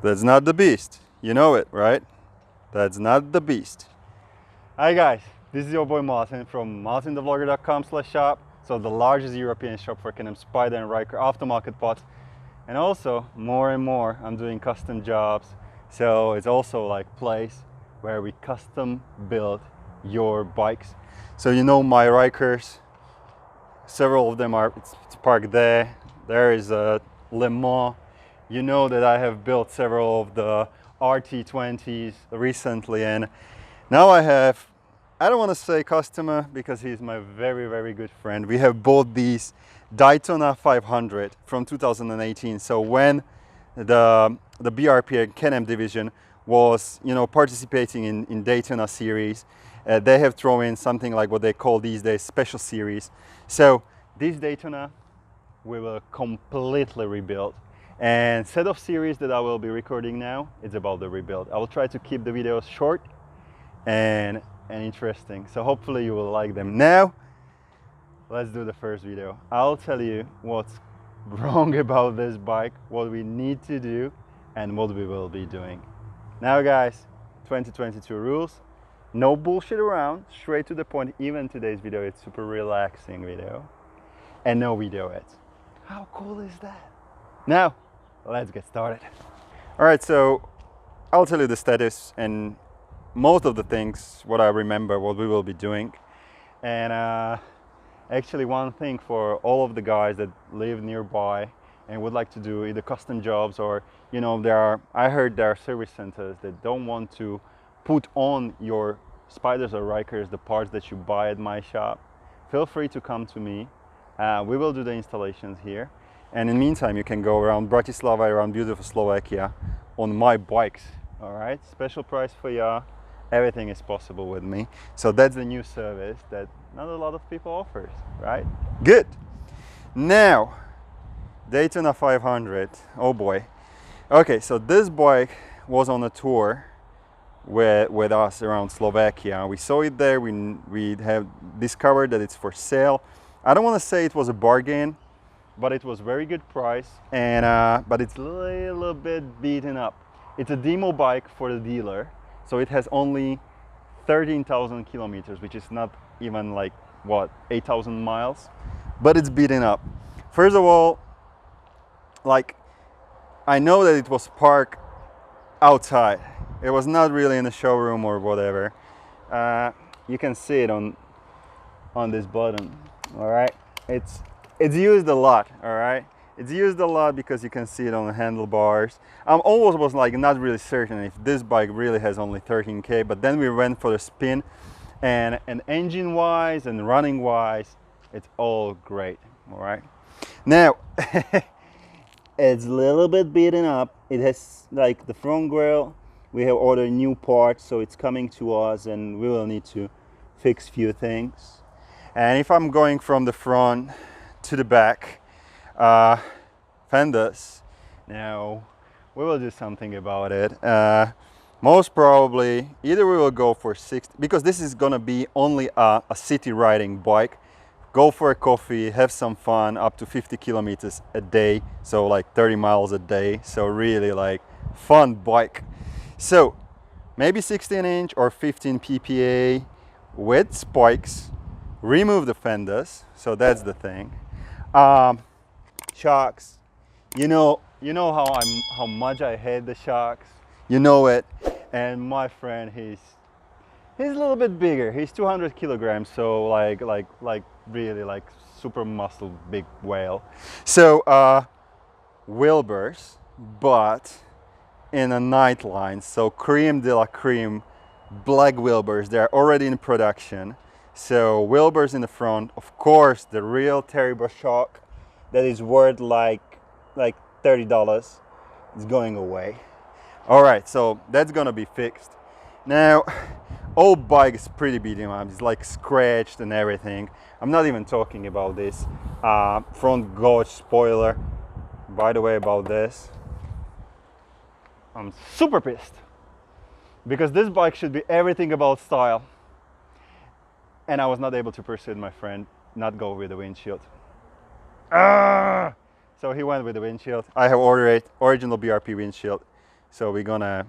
That's not the beast. You know it, right? That's not the beast. Hi guys, this is your boy Martin from MartinTheVlogger.com/shop. So the largest European shop for Can Am Spyder and Riker aftermarket parts. And also more and more I'm doing custom jobs. So it's also like place where we custom build your bikes. So you know my Rikers, several of them are it's parked there. There is a Le Mans. You know that I have built several of the RT20s recently, and now I have, I don't want to say customer because he's my very good friend. We have bought these Daytona 500 from 2018. So when the BRP and Can Am division was, you know, participating in Daytona series, they have thrown in something like what they call these days special series. So this Daytona we will completely rebuild. And set of series that I will be recording now, it's about the rebuild. I will try to keep the videos short and interesting. So hopefully you will like them. Now, let's do the first video. I'll tell you what's wrong about this bike, what we need to do, and what we will be doing. Now guys, 2022 rules. No bullshit around, straight to the point. Even today's video, it's super relaxing video. And no video ads. How cool is that? Now, let's get started. All right, so I'll tell you the status and most of the things, what I remember, what we will be doing. And actually one thing for all of the guys that live nearby and would like to do either custom jobs or, you know, I heard there are service centers that don't want to put on your Spyders or Rikers the parts that you buy at my shop. Feel free to come to me. We will do the installations here. And in the meantime, you can go around Bratislava, around beautiful Slovakia on my bikes. All right, special price for ya. Everything is possible with me. So that's the new service that not a lot of people offers, right? Good. Now, Daytona 500. Oh boy. Okay, so this bike was on a tour with us around Slovakia. We saw it there. We have discovered that it's for sale. I don't want to say it was a bargain, but it was very good price, and but it's a little bit beaten up. It's a demo bike for the dealer, so it has only 13,000 kilometers, which is not even like what, 8,000 miles, but it's beaten up. First of all, like, I know that it was parked outside. It was not really in the showroom or whatever. You can see it on this button. All right, it's used a lot. All right, it's used a lot because you can see it on the handlebars. I almost was like not really certain if this bike really has only 13K, but then we went for the spin, and engine wise and running wise, it's all great. All right, now it's a little bit beaten up. It has like the front grille. We have ordered new parts, so it's coming to us, and we will need to fix few things. And if I'm going from the front to the back, fenders, now we will do something about it. Most probably, either we will go for 60, because this is gonna be only a city riding bike. Go for a coffee, have some fun, up to 50 kilometers a day, so like 30 miles a day. So really like fun bike. So maybe 16-inch or 15 PPA with spikes. Remove the fenders, so that's the thing. Shocks, you know how much I hate the shocks. You know it. And my friend, he's a little bit bigger. He's 200 kilograms, so like really like super muscle big whale. So Wilbur's, but in a night line. So creme de la creme black Wilbur's. They're already in production. So Wilbur's in the front, of course, the real turbo shock that is worth like $30 is going away. All right, so that's gonna be fixed. Now, old bike is pretty beaten up. It's like scratched and everything. I'm not even talking about this front gauge spoiler. By the way, about this, I'm super pissed because this bike should be everything about style. And I was not able to persuade my friend not go with the windshield. So he went with the windshield. I have ordered original BRP windshield. So we're gonna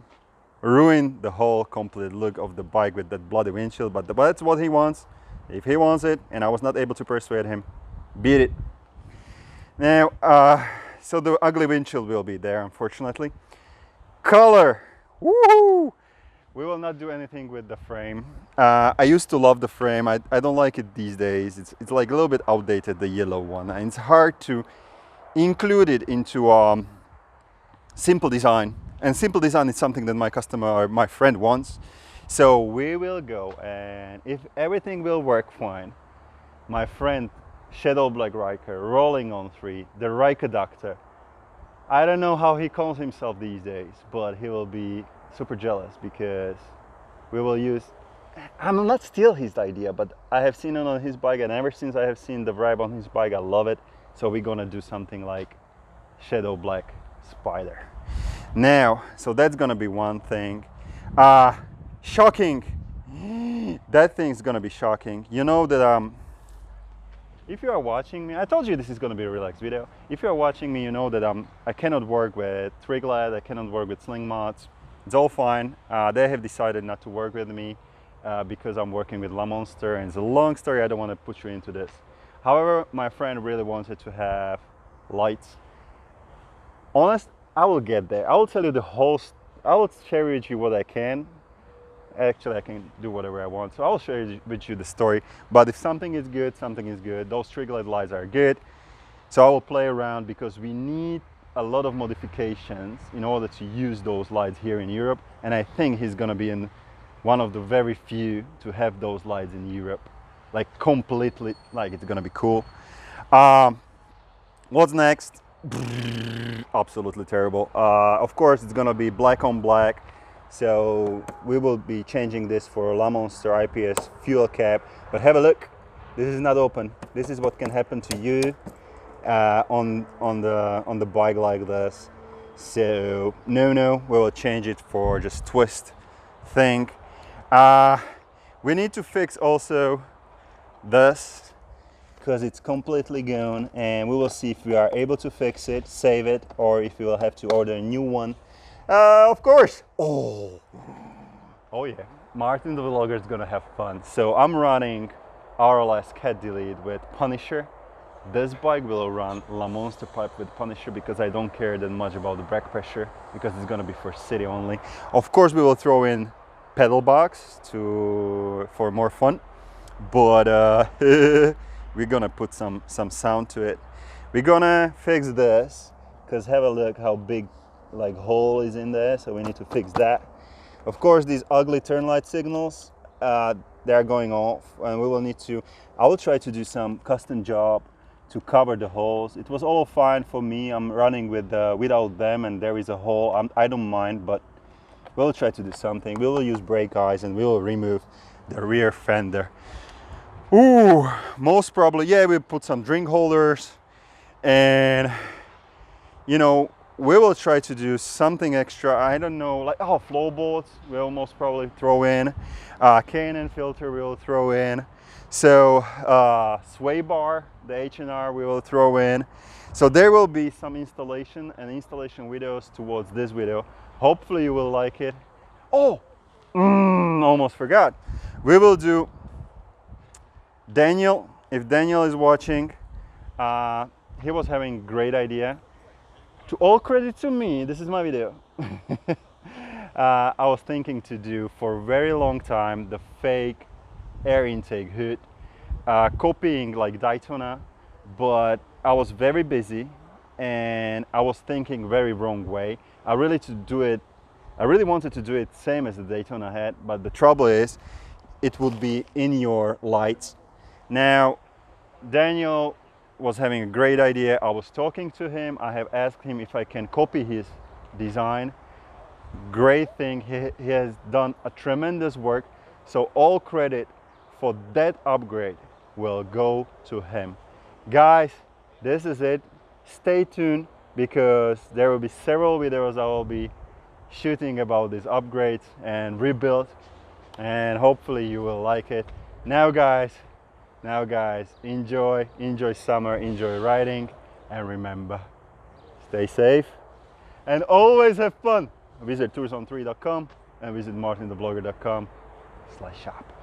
ruin the whole complete look of the bike with that bloody windshield, but that's what he wants. If he wants it and I was not able to persuade him, beat it. Now, so the ugly windshield will be there, unfortunately. Color, woohoo! We will not do anything with the frame. I used to love the frame. I don't like it these days. It's like a little bit outdated, the yellow one, and it's hard to include it into simple design. And simple design is something that my customer or my friend wants. So we will go, and if everything will work fine, my friend Shadow Black Riker, Rolling on 3, the Riker Doctor. I don't know how he calls himself these days, but he will be super jealous because we will use, I'm not steal his idea, but I have seen it on his bike, and ever since I have seen the vibe on his bike, I love it. So we're gonna do something like Shadow Black Spyder. Now, so that's gonna be one thing. Shocking. That thing's gonna be shocking. You know that if you are watching me, I told you this is gonna be a relaxed video. If you are watching me, you know that I cannot work with Triglass, I cannot work with sling mods. It's all fine. They have decided not to work with me because I'm working with La Monster, and it's a long story. I don't want to put you into this. However, my friend really wanted to have lights. Honest, I will get there. I will tell you the whole. I will share with you what I can. Actually, I can do whatever I want, so I will share with you the story. But if something is good, something is good. Those Triglass lights are good, so I will play around because we need a lot of modifications in order to use those lights here in Europe, and I think he's gonna be in one of the very few to have those lights in Europe, like completely, like it's gonna be cool. What's next? Absolutely terrible. Of course, it's gonna be black on black, so we will be changing this for La Monster IPS fuel cap. But have a look, this is not open. This is what can happen to you on the bike like this. So no, we will change it for just twist thing. We need to fix also this because it's completely gone, and we will see if we are able to fix it, save it, or if we will have to order a new one. Of course. Oh yeah, MartinTheVlogger is gonna have fun. So I'm running RLS Cat Delete with Punisher. This bike will run La Monster pipe with Punisher because I don't care that much about the brake pressure, because it's gonna be for city only. Of course, we will throw in pedal box for more fun, but we're gonna put some sound to it. We're gonna fix this because have a look how big like hole is in there, so we need to fix that. Of course, these ugly turn light signals, they're going off, and we will need to, I will try to do some custom job to cover the holes. It was all fine for me. I'm running with without them, and there is a hole. I don't mind, but we'll try to do something. We will use brake eyes, and we will remove the rear fender. Ooh, most probably, yeah, we'll put some drink holders, and you know, we will try to do something extra. I don't know, like floorboards we'll most probably throw in. Can filter we will throw in. So sway bar, the H&R we will throw in. So there will be some installation videos towards this video. Hopefully you will like it. Almost forgot. We will do Daniel. If Daniel is watching, he was having a great idea. To all credit to me, this is my video. I was thinking to do for a very long time the fake air intake hood, copying like Daytona, but I was very busy and I was thinking very wrong way. I really wanted to do it same as the Daytona had, but the trouble is it would be in your lights. Now Daniel was having a great idea. I was talking to him. I have asked him if I can copy his design. Great thing. He has done a tremendous work. So all credit for that upgrade will go to him. Guys, this is it. Stay tuned because there will be several videos I will be shooting about these upgrades and rebuild, and hopefully you will like it. Now guys, enjoy summer, enjoy riding, and remember, stay safe and always have fun. visit tourzone3.com and visit martinthevlogger.com/shop.